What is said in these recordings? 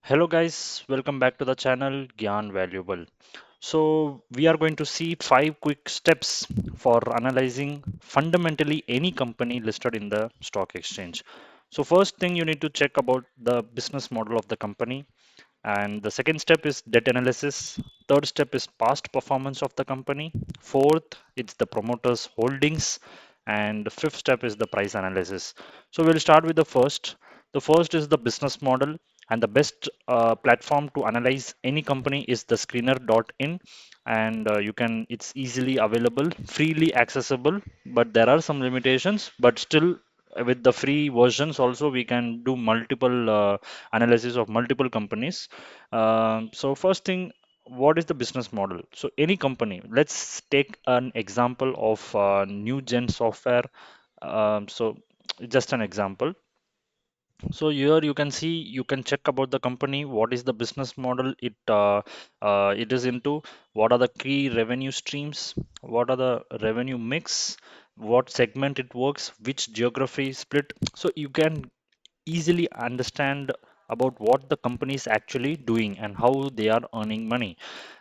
Hello guys, welcome back to the channel Gyaan Valuable. So we are going to see 5 quick steps for analyzing fundamentally any company listed in the stock exchange. So first thing you need to check about the business model of the company, and the second step is debt analysis. Third step is past performance of the company. Fourth, it's the promoter's holdings. And the fifth step is the price analysis. So we'll start with the first. The first is the business model, and the best platform to analyze any company is the screener.in. And you can, it's easily available, freely accessible, but there are some limitations. But still, with the free versions also we can do multiple analysis of multiple companies. So first thing, what is the business model? So any company, let's take an example of new gen software. So just an example. So here you can see, you can check about the company, what is the business model it is into, what are the key revenue streams, what are the revenue mix, what segment it works, which geography split. So you can easily understand about what the company is actually doing and how they are earning money.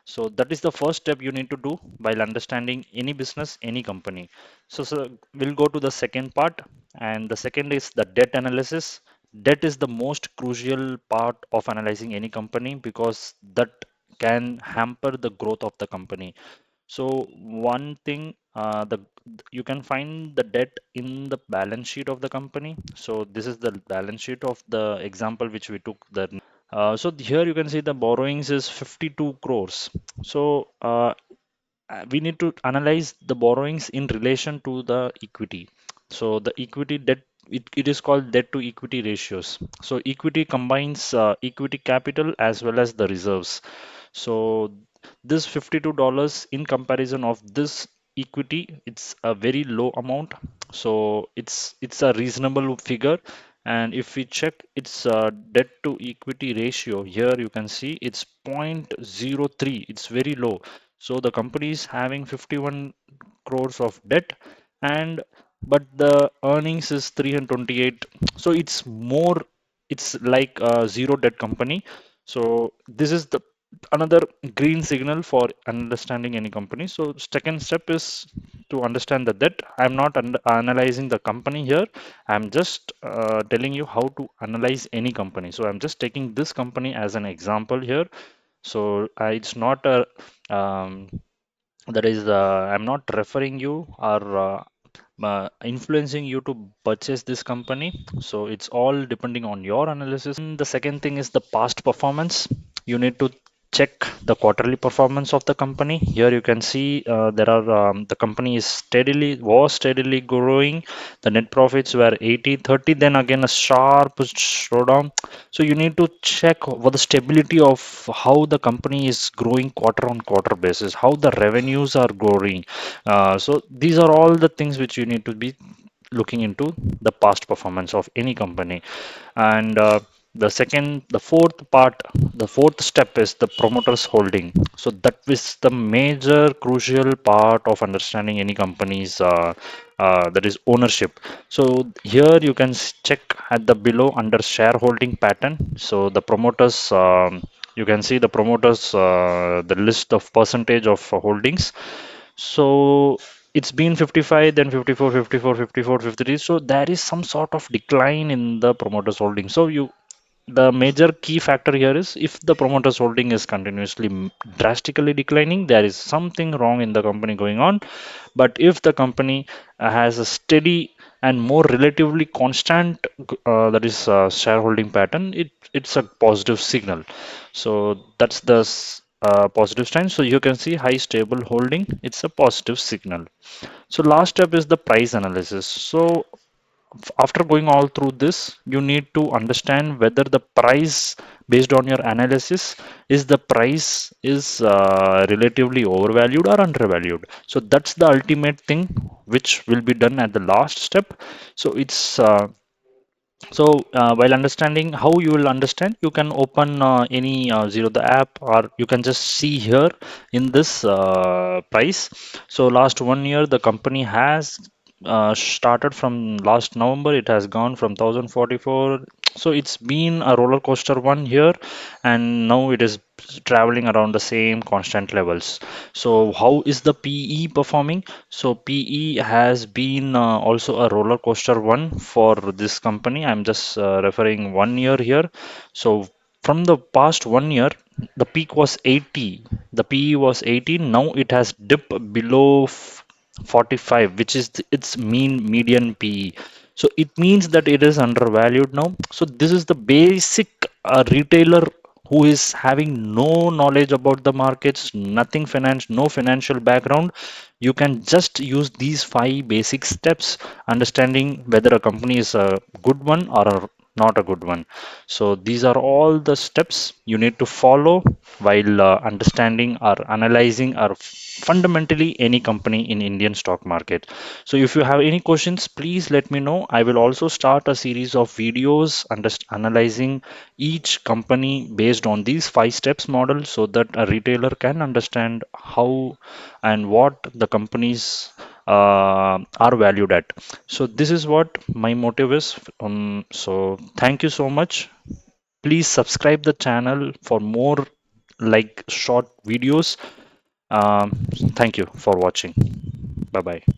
So that is the first step you need to do while understanding any business, any company. So we'll go to the second part, and the second is the debt analysis. Debt is the most crucial part of analyzing any company because that can hamper the growth of the company. So one thing, you can find the debt in the balance sheet of the company. So this is the balance sheet of the example which we took. So here you can see the borrowings is 52 crores. So we need to analyze the borrowings in relation to the equity. So the equity debt, it is called debt to equity ratios. So equity combines equity capital as well as the reserves. So this $52 in comparison of this equity, it's a very low amount. So it's a reasonable figure. And if we check its debt to equity ratio, here you can see it's 0.03. It's very low. So the company is having 51 crores of debt, and but the earnings is 328. So it's more, it's like a zero debt company. So this is the another green signal for understanding any company. So second step is to understand the debt. I'm not analyzing the company here. I'm just telling you how to analyze any company. So I'm just taking this company as an example here. So it's not a um, that is I'm not referring you or influencing you to purchase this company. So it's all depending on your analysis. And the second thing is the past performance. You need to check the quarterly performance of the company. Here you can see there are the company is steadily growing. The net profits were 80/30, then again a sharp slowdown. So you need to check what the stability of how the company is growing quarter on quarter basis, how the revenues are growing. So these are all the things which you need to be looking into the past performance of any company. And the fourth step is the promoter's holding. So that is the major crucial part of understanding any company's that is ownership. So here you can check at the below under shareholding pattern. So the promoters, you can see the promoters, the list of percentage of holdings. So it's been 55, then 54, 54, 54, 53. So there is some sort of decline in the promoter's holding. So the major key factor here is if the promoter's holding is continuously drastically declining, there is something wrong in the company going on. But if the company has a steady and more relatively constant that is shareholding pattern, it's a positive signal. So that's the positive sign. So you can see high stable holding, it's a positive signal. So last step is the price analysis. So after going all through this, you need to understand whether the price, based on your analysis, is the price is relatively overvalued or undervalued. So that's the ultimate thing which will be done at the last step. So while understanding how you will understand, you can open any Zero the app, or you can just see here in this price. So last 1 year, the company has started from last November. It has gone from 1044. So it's been a roller coaster one here, and now it is traveling around the same constant levels. So how is the PE performing? So PE has been also a roller coaster one for this company. I'm just referring 1 year here. So from the past 1 year, the peak was 80. The PE was 18. Now it has dipped below 45, which is its mean median PE. So it means that it is undervalued now. So this is the basic retailer who is having no knowledge about the markets, nothing finance, no financial background. You can just use these five basic steps, understanding whether a company is a good one or not a good one. So these are all the steps you need to follow while understanding or analyzing or fundamentally any company in Indian stock market. So if you have any questions, please let me know. I will also start a series of videos analyzing each company based on these five steps model so that a retailer can understand how and what the companies are valued at. So this is what my motive is. So thank you so much. Please subscribe the channel for more like short videos. Thank you for watching. Bye bye.